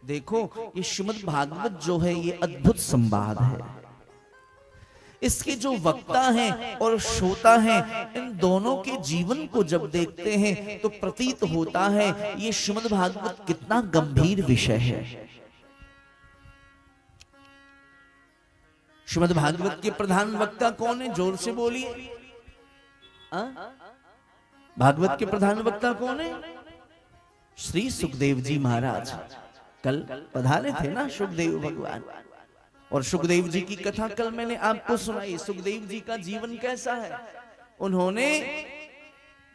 देखो ये श्रीमद् भागवत जो है ये अद्भुत संवाद है। इसके जो वक्ता हैं और श्रोता हैं, इन दोनों के जीवन को जब देखते हैं तो प्रतीत होता है ये श्रीमद् भागवत कितना गंभीर विषय है। श्रीमद् भागवत के प्रधान वक्ता कौन है? जोर से बोलिए। भागवत के प्रधान वक्ता कौन है? श्री सुखदेव जी महाराज। कल पधारे थे ना सुखदेव भगवान, और सुखदेव जी की कथा कल मैंने आपको सुनाई। सुखदेव जी का जीवन कैसा है? उन्होंने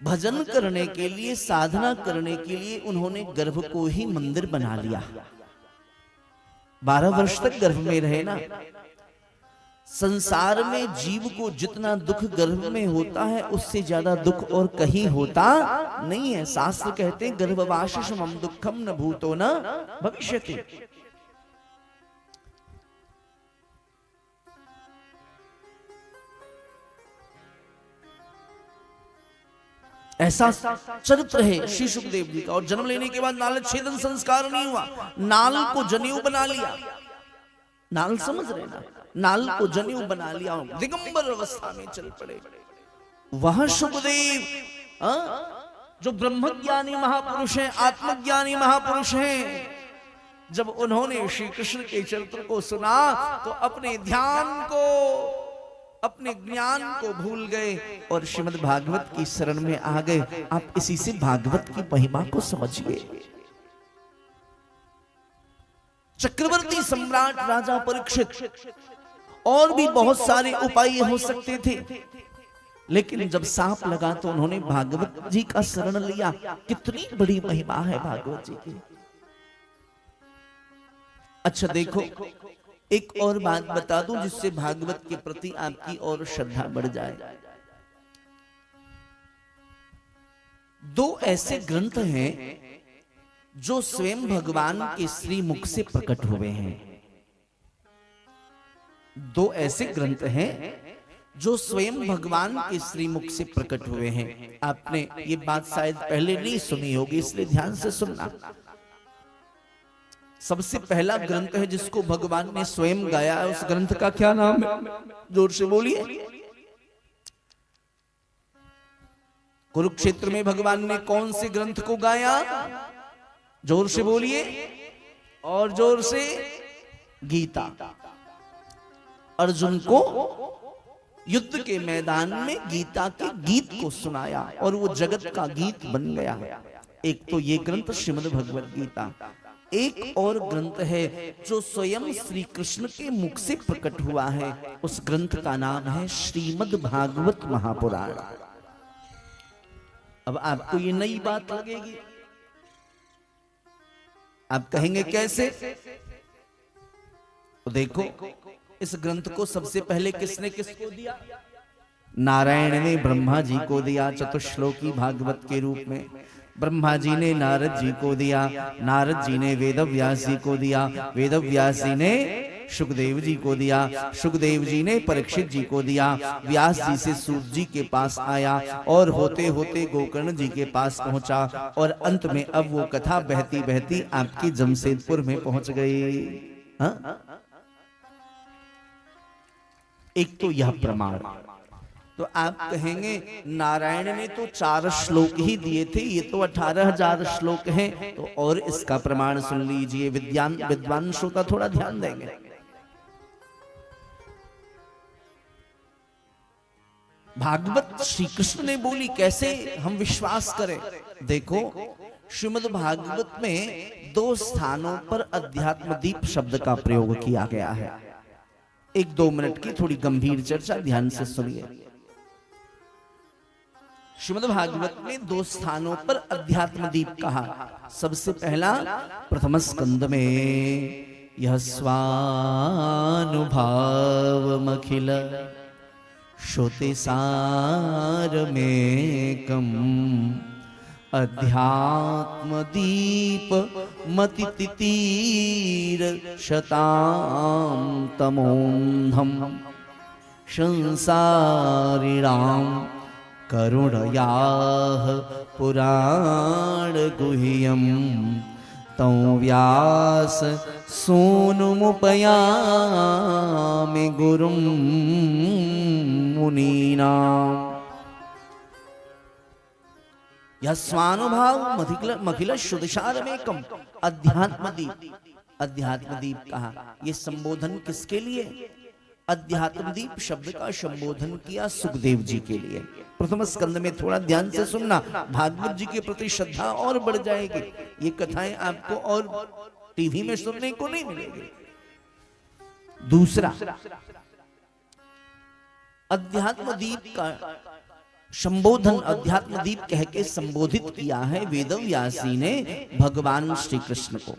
भजन करने के लिए, साधना करने के लिए उन्होंने गर्भ को ही मंदिर बना लिया। 12 वर्ष तक गर्भ में रहे ना। संसार में जीव को जितना दुख गर्भ में होता है उससे ज्यादा दुख और कहीं होता नहीं है। शास्त्र कहते हैं गर्भवास समम दुखम न भूतो न भविष्यति। ऐसा चरित्र है श्री सुखदेव जी का। और जन्म लेने के बाद नाल छेदन संस्कार नहीं हुआ, नाल को जनेऊ बना लिया। नाल समझ रहे ना? नाल को जनेऊ बना लिया, दिगंबर अवस्था में चल पड़े। वह सुखदेव जो ब्रह्मज्ञानी महापुरुष हैं, आत्मज्ञानी महापुरुष हैं, जब उन्होंने श्री कृष्ण के चरित्र को सुना तो अपने ध्यान को, अपने ज्ञान को भूल गए और श्रीमद् भागवत की शरण में आ गए। आप इसी से भागवत की महिमा को समझिए। चक्रवर्ती सम्राट राजा परीक्षित, और भी बहुत सारे उपाय हो सकते थे, लेकिन जब सांप लगा तो उन्होंने भागवत जी का शरण लिया। कितनी बड़ी महिमा है भागवत जी की। अच्छा देखो, एक और बात बता दूं जिससे भागवत के प्रति आपकी और श्रद्धा बढ़ जाए। 2 ऐसे ग्रंथ हैं जो स्वयं भगवान के श्री मुख से प्रकट हुए हैं। 2 ऐसे ग्रंथ हैं जो स्वयं भगवान के श्री मुख से प्रकट हुए हैं। आपने ये बात शायद पहले नहीं सुनी होगी, इसलिए ध्यान से सुनना। सबसे पहला ग्रंथ है जिसको भगवान ने स्वयं गाया है, उस ग्रंथ का क्या नाम है? जोर से बोलिए। कुरुक्षेत्र में भगवान ने कौन से ग्रंथ को गाया? जोर से बोलिए, और जोर से। गीता। अर्जुन को युद्ध के मैदान में गीता के गीत को सुनाया और वो जगत का गीत बन गया। एक तो ये ग्रंथ श्रीमद् भगवद गीता। एक और ग्रंथ है जो स्वयं श्री कृष्ण के मुख से प्रकट हुआ है, उस ग्रंथ का नाम है श्रीमद् भागवत महापुराण। अब आपको ये नई बात लगेगी, आप कहेंगे कैसे? तो देखो, इस ग्रंथ को सबसे पहले किसने किसको दिया? नारायण ने ब्रह्मा जी को दिया चतुश्लोकी भागवत के रूप में। ब्रह्मा जी ने नारद जी को दिया, नारद जी ने वेद व्यास जी को दिया, वेद व्यास जी ने सुखदेव जी को दिया, सुखदेव जी ने परीक्षित जी को दिया, व्यास जी से सूत जी के पास आया और होते होते गोकर्ण जी के पास पहुंचा और अंत में अब वो कथा बहती बहती आपकी जमशेदपुर में पहुंच गई। एक तो यह प्रमाण। तो आप कहेंगे नारायण ने तो 4 श्लोक ही दिए थे, ये तो 18,000 श्लोक हैं, तो और इसका प्रमाण सुन लीजिए। विद्वान श्रोता थोड़ा ध्यान देंगे। भागवत श्री कृष्ण ने बोली, कैसे हम विश्वास करें? देखो, श्रीमद् भागवत में 2 स्थानों पर अध्यात्म दीप शब्द का प्रयोग किया गया है। 1-2 मिनट की थोड़ी गंभीर चर्चा, ध्यान से सुनिए। श्रीमद् भागवत में 2 स्थानों पर अध्यात्म दीप कहा। सबसे पहला प्रथम स्कंद में, यह स्वानुभावमखिल श्रुति सार में कम अध्यात्म दीप मति तितीर शताम तमोन्धम संसारिणाम करुणयाः पुराण गुह्यम तौ व्यास सूनुमुपयामि गुरुं मुनीनाम्। यह स्वानुभाव मखिल शुद्धशारमेकम अध्यात्मदीप। अध्यात्मदीप कहा, यह संबोधन किसके लिए? अध्यात्मदीप शब्द का संबोधन किया सुखदेव जी के लिए। प्रथम स्कंद में थोड़ा ध्यान से सुनना, भागवत जी के प्रति श्रद्धा और बढ़ जाएगी। ये कथाएं आपको और टीवी में सुनने को नहीं मिलेगी। दूसरा, अध्यात्मदीप का संबोधन अध्यात्मदीप कह के संबोधित किया है वेदव्यासी ने भगवान श्री कृष्ण को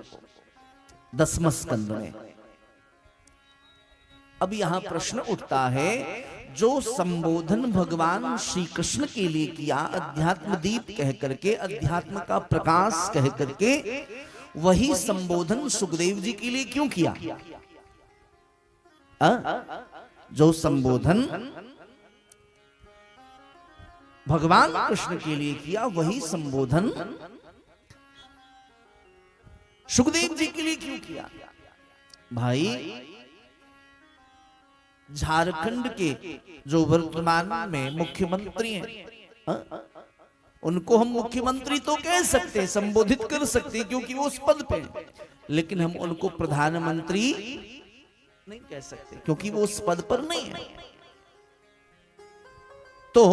10वें स्कंद में। अब यहां प्रश्न उठता है, जो संबोधन भगवान श्री कृष्ण के लिए किया अध्यात्मदीप कह करके, अध्यात्म का प्रकाश कह करके, वही संबोधन सुखदेव जी के लिए क्यों किया? जो संबोधन भगवान कृष्ण के लिए किया, वही संबोधन सुखदेव जी के लिए क्यों किया? भाई, झारखंड के जो वर्तमान में मुख्यमंत्री हैं, उनको हम मुख्यमंत्री तो कह सकते हैं, संबोधित कर सकते हैं क्योंकि वो उस पद पे हैं, लेकिन हम उनको प्रधानमंत्री नहीं कह सकते क्योंकि वो उस पद पर नहीं है। तो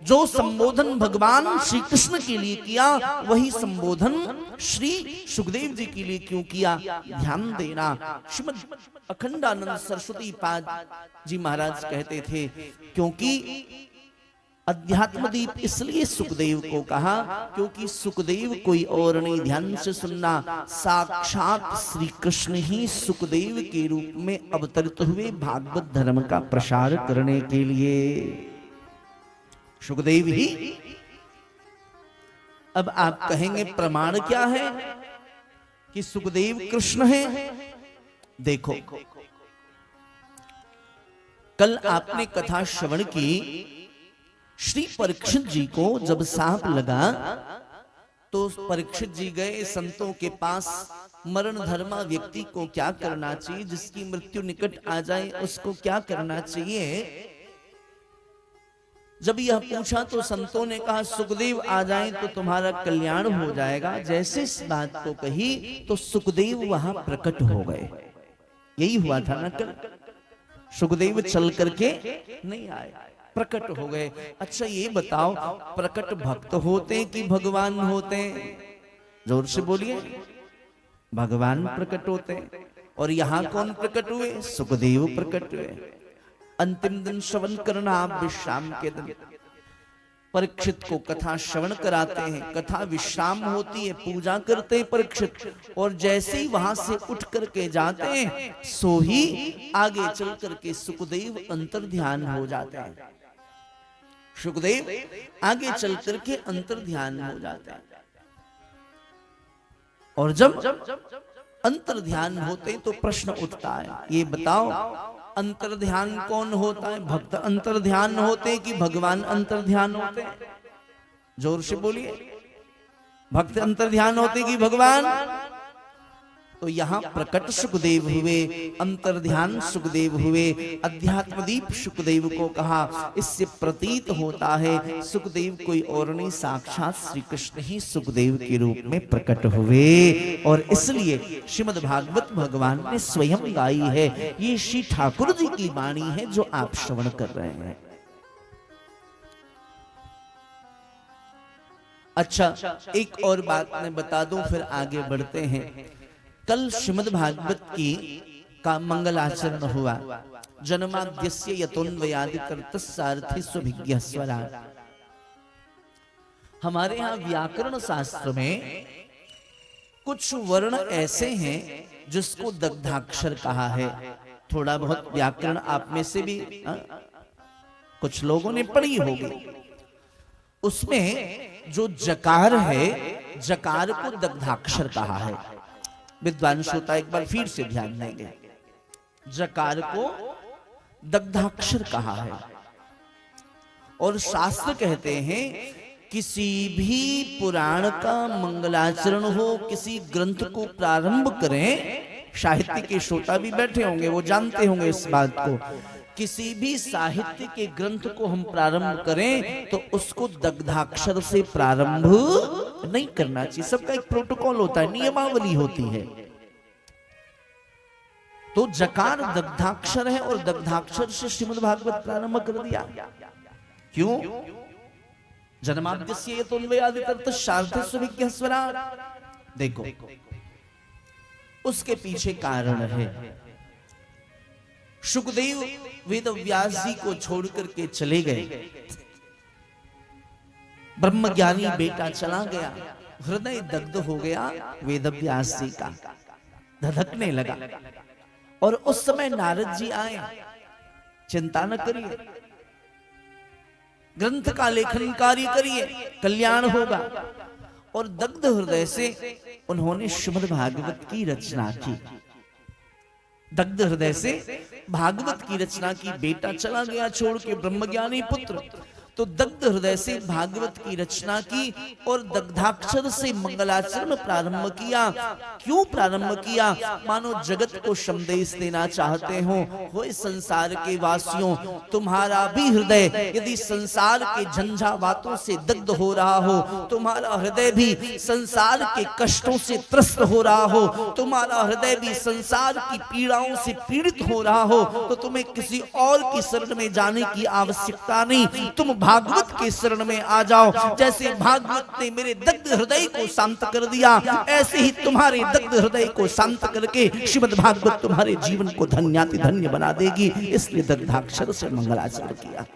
जो संबोधन भगवान श्री कृष्ण के लिए किया, वही संबोधन श्री सुखदेव जी के लिए क्यों किया? ध्यान देना। श्रीमद अखंडानंद सरस्वती पाद जी महाराज कहते थे, क्योंकि अध्यात्मदीप इसलिए सुखदेव को कहा क्योंकि सुखदेव कोई और नहीं, ध्यान से सुनना, साक्षात श्री कृष्ण ही सुखदेव के रूप में अवतरित हुए भागवत धर्म का प्रसार करने के लिए। सुखदेव ही। अब आप कहेंगे प्रमाण क्या है कि सुखदेव कृष्ण है? देखो, कल आपने कथा श्रवण की, श्री परीक्षित जी को जब सांप लगा तो परीक्षित जी गए संतों के पास, मरण धर्मा व्यक्ति को क्या करना चाहिए, जिसकी मृत्यु निकट आ जाए उसको क्या करना चाहिए। जब यह पूछा तो संतों ने कहा सुखदेव आ जाएं तो तुम्हारा कल्याण हो जाएगा। जैसे इस बात को कही तो सुखदेव वहां प्रकट हो गए। यही हुआ था ना कल, सुखदेव चल करके नहीं आए, प्रकट हो गए। अच्छा ये बताओ, प्रकट भक्त होते कि भगवान होते? जोर से बोलिए। भगवान प्रकट होते। और यहां कौन प्रकट हुए? सुखदेव प्रकट हुए। अंतिम दिन श्रवण करना, आप विश्राम के दिन परीक्षित को कथा श्रवण कराते हैं। कथा विश्राम होती है, पूजा करते हैं परीक्षित, और जैसे ही वहां से उठ करके जाते हैं, सो ही आगे चल करके सुखदेव अंतर ध्यान हो जाते हैं। सुखदेव आगे चल करके अंतर ध्यान हो जाते हैं। और जब अंतर ध्यान होते तो प्रश्न उठता है, ये बताओ अंतर ध्यान कौन होता है? भक्त अंतर ध्यान होते कि भगवान अंतर ध्यान होते? जोर से बोलिए। भक्त अंतर ध्यान होते कि भगवान? तो यहां प्रकट सुखदेव हुए, अंतर ध्यान सुखदेव हुए। अध्यात्मदीप सुखदेव को कहा। इससे प्रतीत होता है सुखदेव कोई और नहीं, साक्षात श्री कृष्ण ही सुखदेव के रूप में प्रकट हुए। और इसलिए श्रीमद् भागवत भगवान ने स्वयं गाई है। ये श्री ठाकुर जी की वाणी है जो आप श्रवण कर रहे हैं। अच्छा, एक और बात मैं बता दूं, फिर आगे बढ़ते हैं। कल श्रीमद् भागवत की का मंगलाचरण हुआ। जन्माद्यस्य यतोन्वयादि कर्तस्सारथि स्वभिज्ञः स्वराट्। हमारे यहाँ व्याकरण शास्त्र में कुछ वर्ण ऐसे हैं जिसको दग्धाक्षर कहा है। थोड़ा बहुत व्याकरण आप में से भी कुछ लोगों ने पढ़ी होगी। उसमें जो जकार है, जकार को दग्धाक्षर कहा है। विद्वान श्रोता एक बार फिर से ध्यान देंगे। जकार को दग्धाक्षर कहा है। और शास्त्र कहते हैं किसी भी पुराण का मंगलाचरण हो, किसी ग्रंथ को प्रारंभ करें, साहित्य के श्रोता भी बैठे होंगे, वो जानते होंगे इस बात को। किसी भी साहित्य के ग्रंथ को हम प्रारंभ करें तो उसको दग्धाक्षर से प्रारंभ नहीं करना चाहिए। सबका एक प्रोटोकॉल होता है, नियमावली होती है। तो जकार दग्धाक्षर है और दग्धाक्षर से श्रीमद् भागवत प्रारंभ कर दिया। क्यों? जन्माद्यस्य यतोन्वयादितरतश्चार्थस्य विज्ञस्वराट्। देखो उसके पीछे कारण है। शुकदेव वेद व्यास जी को छोड़ करके चले गए, ब्रह्मज्ञानी बेटा चला गया, हृदय दग्ध हो गया वेद व्यास जी का, धधकने लगा। और उस समय नारद जी आए, चिंता न करिए, ग्रंथ का लेखन कार्य करिए, कल्याण होगा। और दग्ध हृदय से उन्होंने श्रीमद् भागवत की रचना की। दग्ध हृदय से भागवत की रचना की। बेटा चला गया छोड़ के, ब्रह्मज्ञानी पुत्र, तो दग्ध हृदय से भागवत की रचना की और दग्धाक्षर से मंगलाचरण प्रारंभ किया। क्यों प्रारंभ किया? मानो जगत को संदेश देना चाहते हो इस संसार के वासियों, तुम्हारा भी हृदय यदि संसार के झंझावातों से दग्ध हो रहा हो, तुम्हारा हृदय भी संसार के कष्टों से त्रस्त हो रहा हो, तुम्हारा हृदय भी संसार की पीड़ाओं से पीड़ित हो रहा हो, तो तुम्हें किसी और की शरण में जाने की आवश्यकता नहीं। तुम भागवत के शरण में आ जाओ। जैसे भागवत ने मेरे दग्ध हृदय को शांत कर दिया, ऐसे ही तुम्हारे दग्ध हृदय को शांत करके श्रीमद् भागवत तुम्हारे जीवन को धन्याति धन्य बना देगी। इसलिए दग्धाक्षर से मंगलाचरण किया।